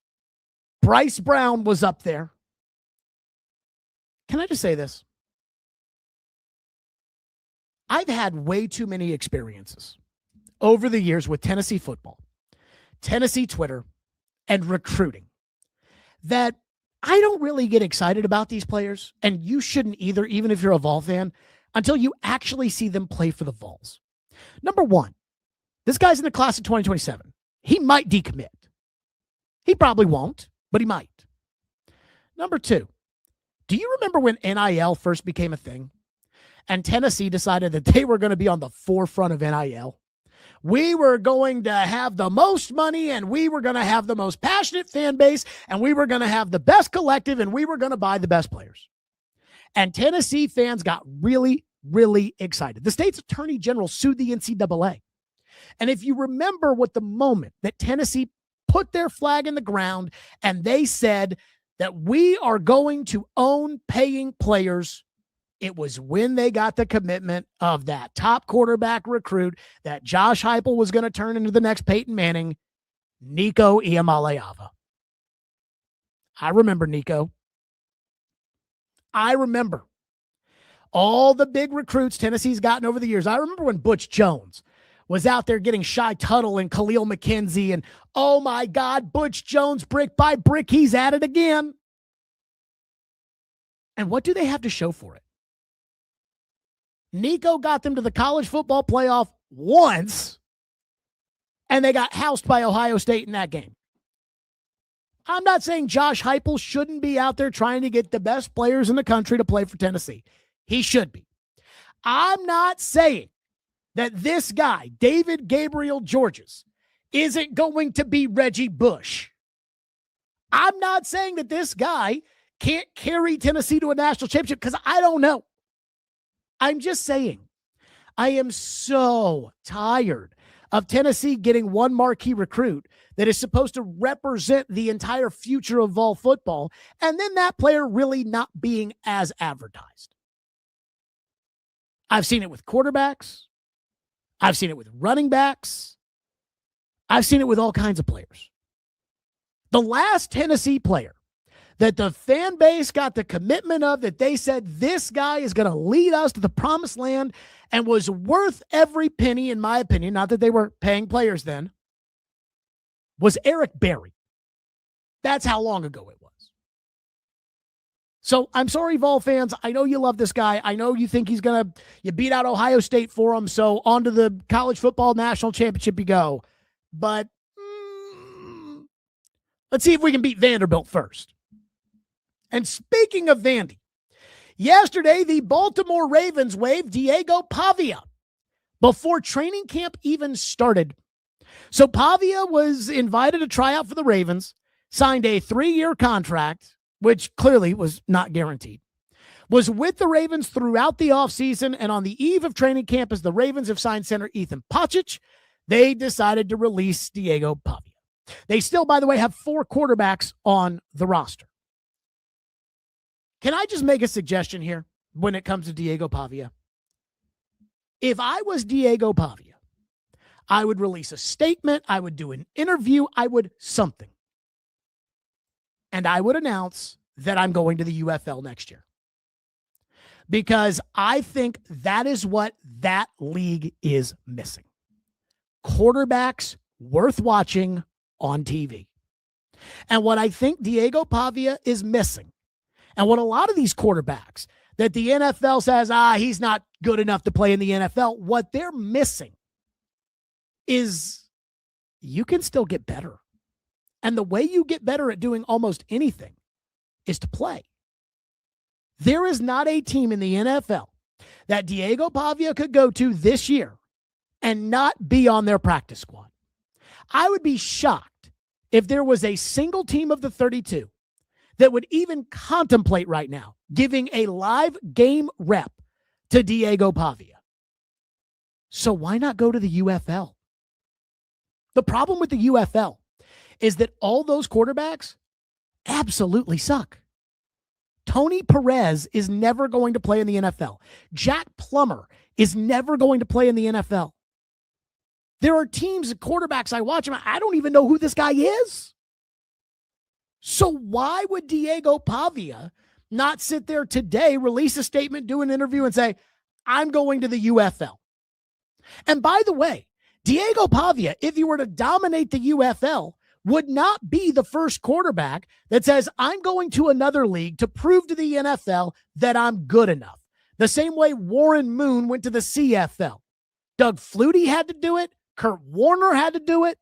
Bryce Brown was up there. Can I just say this? I've had way too many experiences over the years with Tennessee football, Tennessee Twitter, and recruiting that I don't really get excited about these players, and you shouldn't either, even if you're a Vol fan, until you actually see them play for the Vols. Number one, this guy's in the class of 2027. He might decommit. He probably won't, but he might. Number two, do you remember when NIL first became a thing and Tennessee decided that they were going to be on the forefront of NIL? We were going to have the most money and we were going to have the most passionate fan base and we were going to have the best collective and we were going to buy the best players. And Tennessee fans got really, really excited. The state's attorney general sued the NCAA. And if you remember what the moment that Tennessee put their flag in the ground and they said that we are going to own paying players, it was when they got the commitment of that top quarterback recruit that Josh Heupel was going to turn into the next Peyton Manning, Nico Iamaleava. I remember Nico. I remember all the big recruits Tennessee's gotten over the years. I remember when Butch Jones was out there getting Shy Tuttle and Khalil McKenzie, and oh my God, Butch Jones, brick by brick, he's at it again. And what do they have to show for it? Nico got them to the college football playoff once, and they got housed by Ohio State in that game. I'm not saying Josh Heupel shouldn't be out there trying to get the best players in the country to play for Tennessee. He should be. I'm not saying that this guy, David Gabriel Georges, isn't going to be Reggie Bush. I'm not saying that this guy can't carry Tennessee to a national championship because I don't know. I'm just saying I am so tired of Tennessee getting one marquee recruit that is supposed to represent the entire future of Vol football, and then that player really not being as advertised. I've seen it with quarterbacks. I've seen it with running backs. I've seen it with all kinds of players. The last Tennessee player that the fan base got the commitment of, that they said this guy is going to lead us to the promised land and was worth every penny, in my opinion, not that they were paying players then, was Eric Berry. That's how long ago it was. So I'm sorry, Vol fans. I know you love this guy. I know you think he's going to, you beat out Ohio State for him. So on to the college football national championship you go. But let's see if we can beat Vanderbilt first. And speaking of Vandy, yesterday the Baltimore Ravens waived Diego Pavia before training camp even started. So Pavia was invited to try out for the Ravens, signed a 3-year contract, which clearly was not guaranteed, was with the Ravens throughout the offseason, and on the eve of training camp, as the Ravens have signed center Ethan Pacic, they decided to release Diego Pavia. They still, by the way, have 4 quarterbacks on the roster. Can I just make a suggestion here when it comes to Diego Pavia? If I was Diego Pavia, I would release a statement. I would do an interview. I would something. And I would announce that I'm going to the UFL next year. Because I think that is what that league is missing. Quarterbacks worth watching on TV. And what I think Diego Pavia is missing, and what a lot of these quarterbacks that the NFL says, he's not good enough to play in the NFL, what they're missing is you can still get better. And the way you get better at doing almost anything is to play. There is not a team in the NFL that Diego Pavia could go to this year and not be on their practice squad. I would be shocked if there was a single team of the 32 that would even contemplate right now giving a live game rep to Diego Pavia. So why not go to the UFL? The problem with the UFL is that all those quarterbacks absolutely suck. Tony Perez is never going to play in the NFL. Jack Plummer is never going to play in the NFL. There are teams, quarterbacks I watch, I don't even know who this guy is. So why would Diego Pavia not sit there today, release a statement, do an interview, and say, I'm going to the UFL? And by the way, Diego Pavia, if he were to dominate the UFL, would not be the first quarterback that says, I'm going to another league to prove to the NFL that I'm good enough. The same way Warren Moon went to the CFL. Doug Flutie had to do it. Kurt Warner had to do it.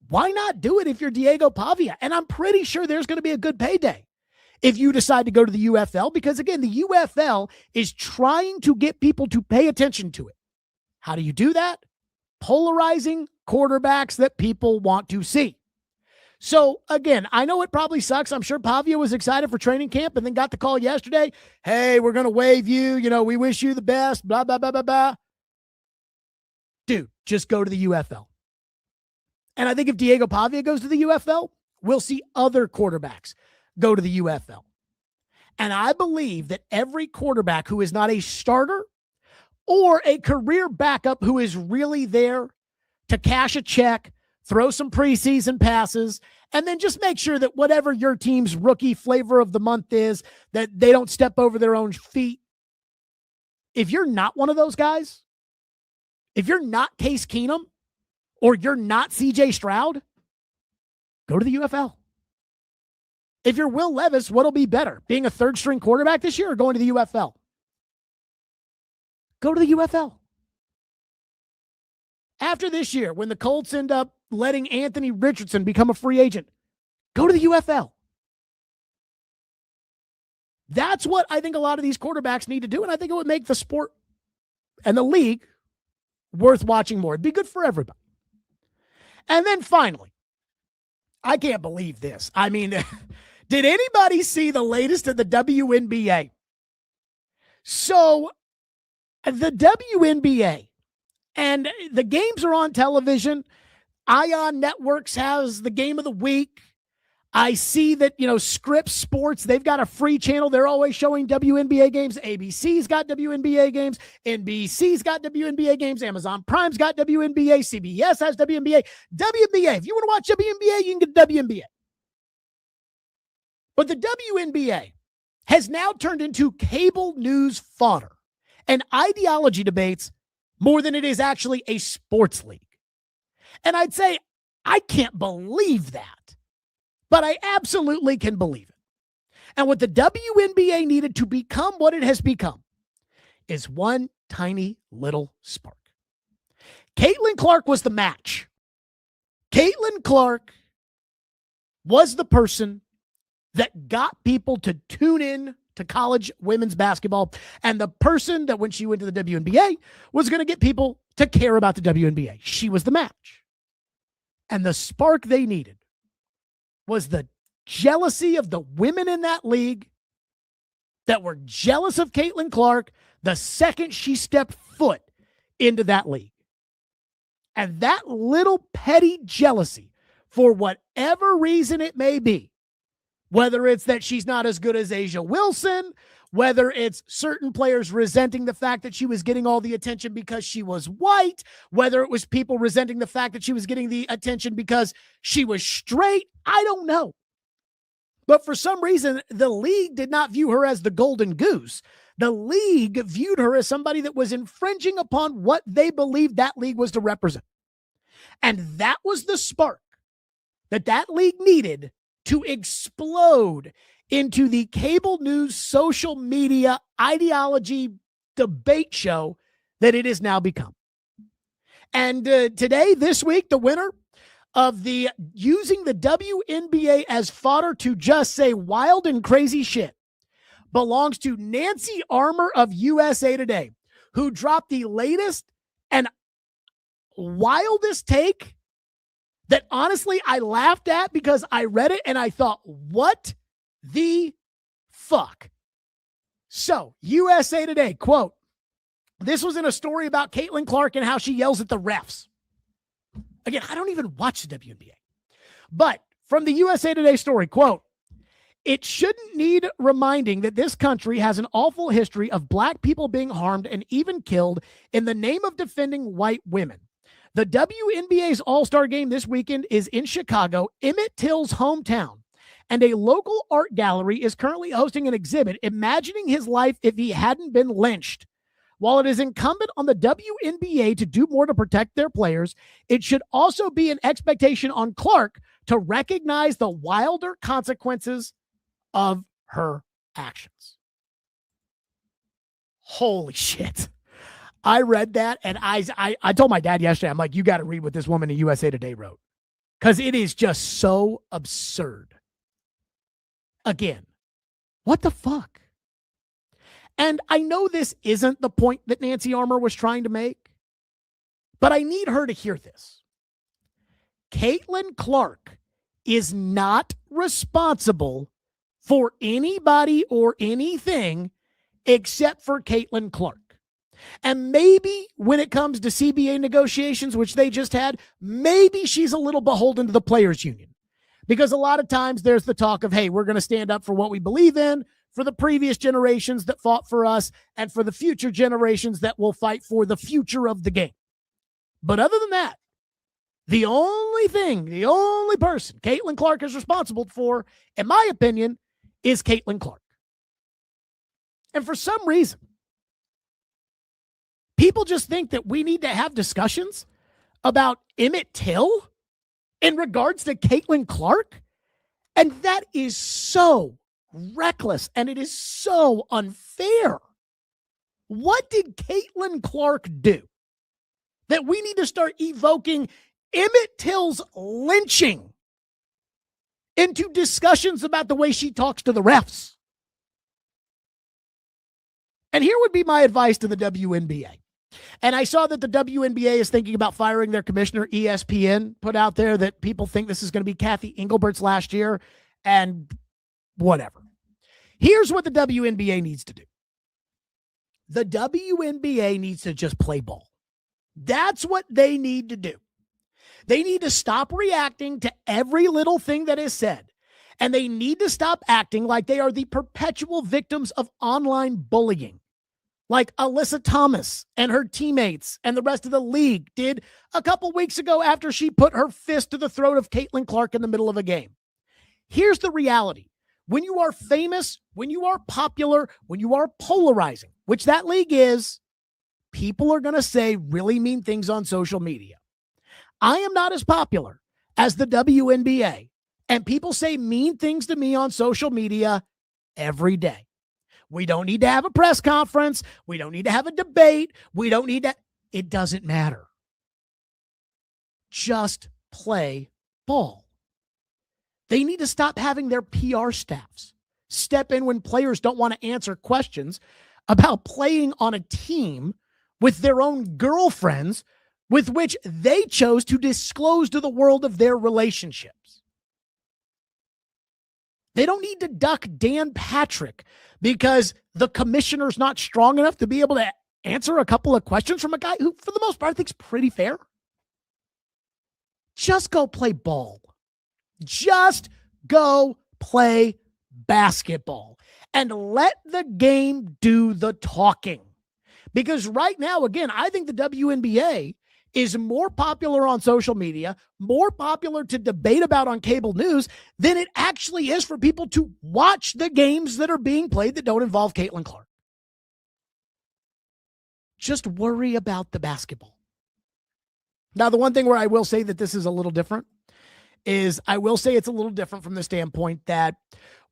Why not do it if you're Diego Pavia? And I'm pretty sure there's going to be a good payday if you decide to go to the UFL, because again, the UFL is trying to get people to pay attention to it. How do you do that? Polarizing quarterbacks that people want to see. So again, I know it probably sucks. I'm sure Pavia was excited for training camp and then got the call yesterday. Hey, we're going to waive you. We wish you the best, blah, blah, blah, blah, blah. Dude, just go to the UFL. And I think if Diego Pavia goes to the UFL, we'll see other quarterbacks go to the UFL. And I believe that every quarterback who is not a starter or a career backup who is really there to cash a check, throw some preseason passes, and then just make sure that whatever your team's rookie flavor of the month is, that they don't step over their own feet. If you're not one of those guys, if you're not Case Keenum or you're not CJ Stroud, go to the UFL. If you're Will Levis, what'll be better, being a third-string quarterback this year or going to the UFL? Go to the UFL. After this year, when the Colts end up letting Anthony Richardson become a free agent, go to the UFL. That's what I think a lot of these quarterbacks need to do, and I think it would make the sport and the league worth watching more. It'd be good for everybody. And then finally, I can't believe this. I mean, did anybody see the latest in the WNBA? So, the WNBA, and the games are on television. Ion Networks has the game of the week. I see that, Scripps Sports, they've got a free channel. They're always showing WNBA games. ABC's got WNBA games. NBC's got WNBA games. Amazon Prime's got WNBA. CBS has WNBA. WNBA, if you want to watch WNBA, you can get WNBA. But the WNBA has now turned into cable news fodder and ideology debates more than it is actually a sports league. And I'd say, I can't believe that. But I absolutely can believe it. And what the WNBA needed to become what it has become is one tiny little spark. Caitlin Clark was the match. Caitlin Clark was the person that got people to tune in to college women's basketball, and the person that when she went to the WNBA was going to get people to care about the WNBA. She was the match. And the spark they needed was the jealousy of the women in that league that were jealous of Caitlin Clark the second she stepped foot into that league. And that little petty jealousy, for whatever reason it may be, whether it's that she's not as good as Asia Wilson, whether it's certain players resenting the fact that she was getting all the attention because she was white, whether it was people resenting the fact that she was getting the attention because she was straight, I don't know. But for some reason, the league did not view her as the golden goose. The league viewed her as somebody that was infringing upon what they believed that league was to represent. And that was the spark that league needed to explode into the cable news, social media, ideology debate show that it has now become. And today, this week, the winner of the using the WNBA as fodder to just say wild and crazy shit belongs to Nancy Armour of USA Today, who dropped the latest and wildest take that honestly I laughed at because I read it and I thought, what the fuck? So, USA Today, quote, this was in a story about Caitlin Clark and how she yells at the refs. Again, I don't even watch the WNBA. But from the USA Today story, quote, it shouldn't need reminding that this country has an awful history of black people being harmed and even killed in the name of defending white women. The WNBA's All-Star game this weekend is in Chicago, Emmett Till's hometown, and a local art gallery is currently hosting an exhibit imagining his life if he hadn't been lynched. While it is incumbent on the WNBA to do more to protect their players, it should also be an expectation on Clark to recognize the wilder consequences of her actions. Holy shit. I read that and I told my dad yesterday, I'm like, you got to read what this woman in USA Today wrote. Because it is just so absurd. Again, what the fuck? And I know this isn't the point that Nancy Armour was trying to make, but I need her to hear this. Caitlin Clark is not responsible for anybody or anything except for Caitlin Clark. And maybe when it comes to CBA negotiations, which they just had, maybe she's a little beholden to the players union. Because a lot of times there's the talk of, hey, we're going to stand up for what we believe in, for the previous generations that fought for us, and for the future generations that will fight for the future of the game. But other than that, the only person Caitlin Clark is responsible for, in my opinion, is Caitlin Clark. And for some reason, people just think that we need to have discussions about Emmett Till in regards to Caitlin Clark. And that is so reckless and it is so unfair. What did Caitlin Clark do that we need to start evoking Emmett Till's lynching into discussions about the way she talks to the refs? And here would be my advice to the WNBA. And I saw that the WNBA is thinking about firing their commissioner. ESPN put out there that people think this is going to be Kathy Engelbert's last year and whatever. Here's what the WNBA needs to do. The WNBA needs to just play ball. That's what they need to do. They need to stop reacting to every little thing that is said. And they need to stop acting like they are the perpetual victims of online bullying, like Alyssa Thomas and her teammates and the rest of the league did a couple weeks ago after she put her fist to the throat of Caitlin Clark in the middle of a game. Here's the reality. When you are famous, when you are popular, when you are polarizing, which that league is, people are going to say really mean things on social media. I am not as popular as the WNBA, and people say mean things to me on social media every day. We don't need to have a press conference. We don't need to have a debate. We don't need to. It doesn't matter. Just play ball. They need to stop having their PR staffs step in when players don't want to answer questions about playing on a team with their own girlfriends with which they chose to disclose to the world of their relationships. They don't need to duck Dan Patrick because the commissioner's not strong enough to be able to answer a couple of questions from a guy who, for the most part, I think is pretty fair. Just go play ball. Just go play basketball and let the game do the talking. Because right now, again, I think the WNBA is more popular on social media, more popular to debate about on cable news than it actually is for people to watch the games that are being played that don't involve Caitlin Clark. Just worry about the basketball. Now, the one thing where I will say that this is a little different is I will say it's a little different from the standpoint that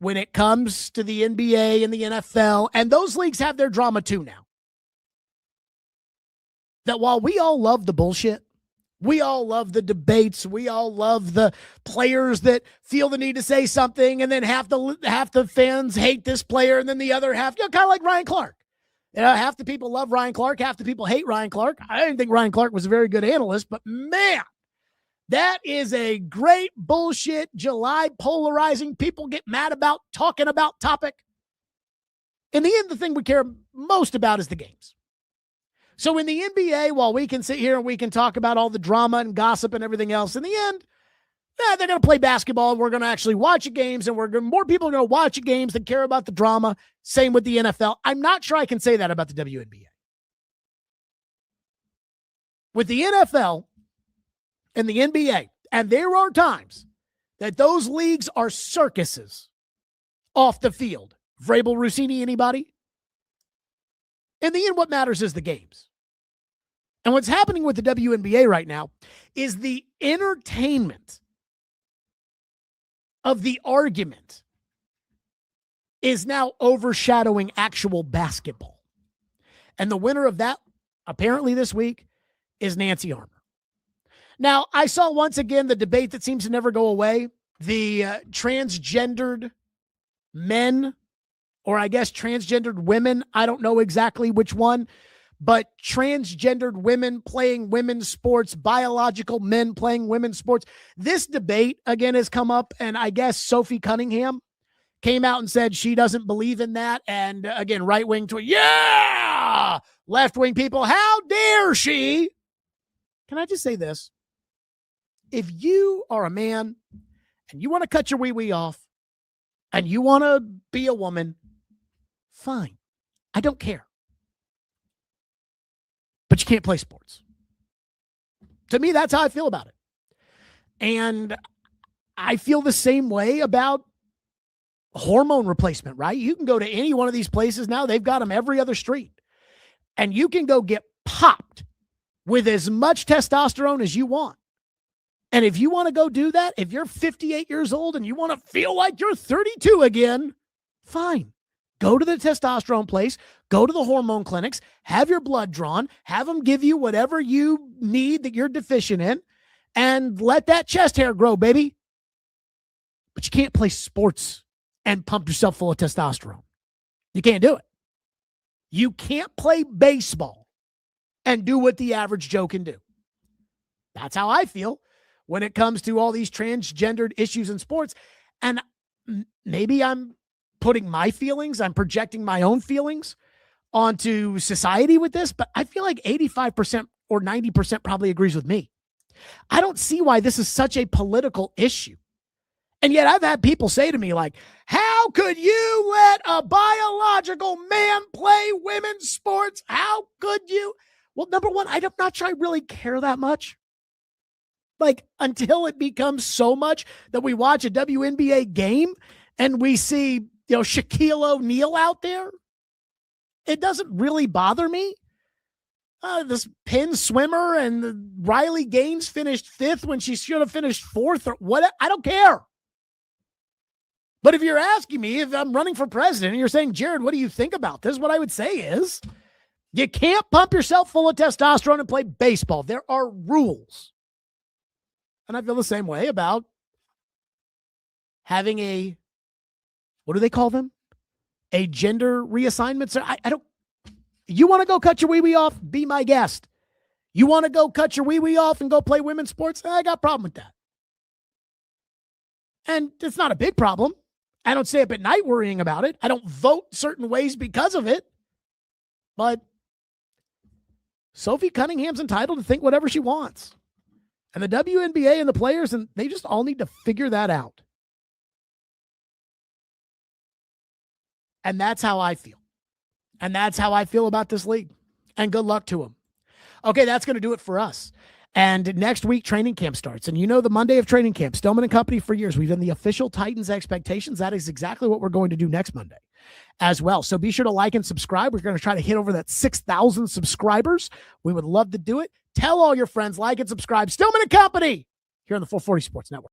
when it comes to the NBA and the NFL, and those leagues have their drama too now, that while we all love the bullshit, we all love the debates, we all love the players that feel the need to say something, and then half the fans hate this player, and then the other half, kind of like Ryan Clark. Half the people love Ryan Clark, half the people hate Ryan Clark. I didn't think Ryan Clark was a very good analyst, but man, that is a great bullshit, July polarizing, people get mad about, talking about topic. In the end, the thing we care most about is the games. So in the NBA, while we can sit here and we can talk about all the drama and gossip and everything else, in the end, they're going to play basketball and we're going to actually watch the games, and more people are going to watch the games than care about the drama. Same with the NFL. I'm not sure I can say that about the WNBA. With the NFL and the NBA, and there are times that those leagues are circuses off the field. Vrabel, Rossini, anybody? In the end, what matters is the games. And what's happening with the WNBA right now is the entertainment of the argument is now overshadowing actual basketball. And the winner of that, apparently this week, is Nancy Armour. Now, I saw once again the debate that seems to never go away, the transgendered men, or I guess transgendered women. I don't know exactly which one, but transgendered women playing women's sports, biological men playing women's sports. This debate, again, has come up, and I guess Sophie Cunningham came out and said she doesn't believe in that. And again, right-wing to yeah, left-wing people, how dare she? Can I just say this? If you are a man and you want to cut your wee-wee off and you want to be a woman, fine. I don't care. But you can't play sports. To me, that's how I feel about it. And I feel the same way about hormone replacement, right? You can go to any one of these places now. They've got them every other street. And you can go get popped with as much testosterone as you want. And if you want to go do that, if you're 58 years old and you want to feel like you're 32 again, fine. Go to the testosterone place, go to the hormone clinics, have your blood drawn, have them give you whatever you need that you're deficient in, and let that chest hair grow, baby. But you can't play sports and pump yourself full of testosterone. You can't do it. You can't play baseball and do what the average Joe can do. That's how I feel when it comes to all these transgendered issues in sports. And maybe I'm putting my feelings, I'm projecting my own feelings onto society with this, but I feel like 85% or 90% probably agrees with me. I don't see why this is such a political issue. And yet I've had people say to me like, how could you let a biological man play women's sports? How could you? Well, number one, I'm not sure I really care that much. Like, until it becomes so much that we watch a WNBA game and we see, Shaquille O'Neal out there, it doesn't really bother me. This Penn swimmer and Riley Gaines finished 5th when she should have finished 4th or what? I don't care. But if you're asking me if I'm running for president and you're saying, Jared, what do you think about this? What I would say is you can't pump yourself full of testosterone and play baseball. There are rules. And I feel the same way about having a, what do they call them? A gender reassignment. So I don't, you want to go cut your wee-wee off? Be my guest. You want to go cut your wee-wee off and go play women's sports? I got a problem with that. And it's not a big problem. I don't stay up at night worrying about it. I don't vote certain ways because of it. But Sophie Cunningham's entitled to think whatever she wants. And the WNBA and the players, and they just all need to figure that out. And that's how I feel. And that's how I feel about this league. And good luck to them. Okay, that's going to do it for us. And next week, training camp starts. And you know the Monday of training camp, Stillman and Company for years. We've done the official Titans expectations. That is exactly what we're going to do next Monday as well. So be sure to like and subscribe. We're going to try to hit over that 6,000 subscribers. We would love to do it. Tell all your friends, like and subscribe. Stillman and Company here on the 440 Sports Network.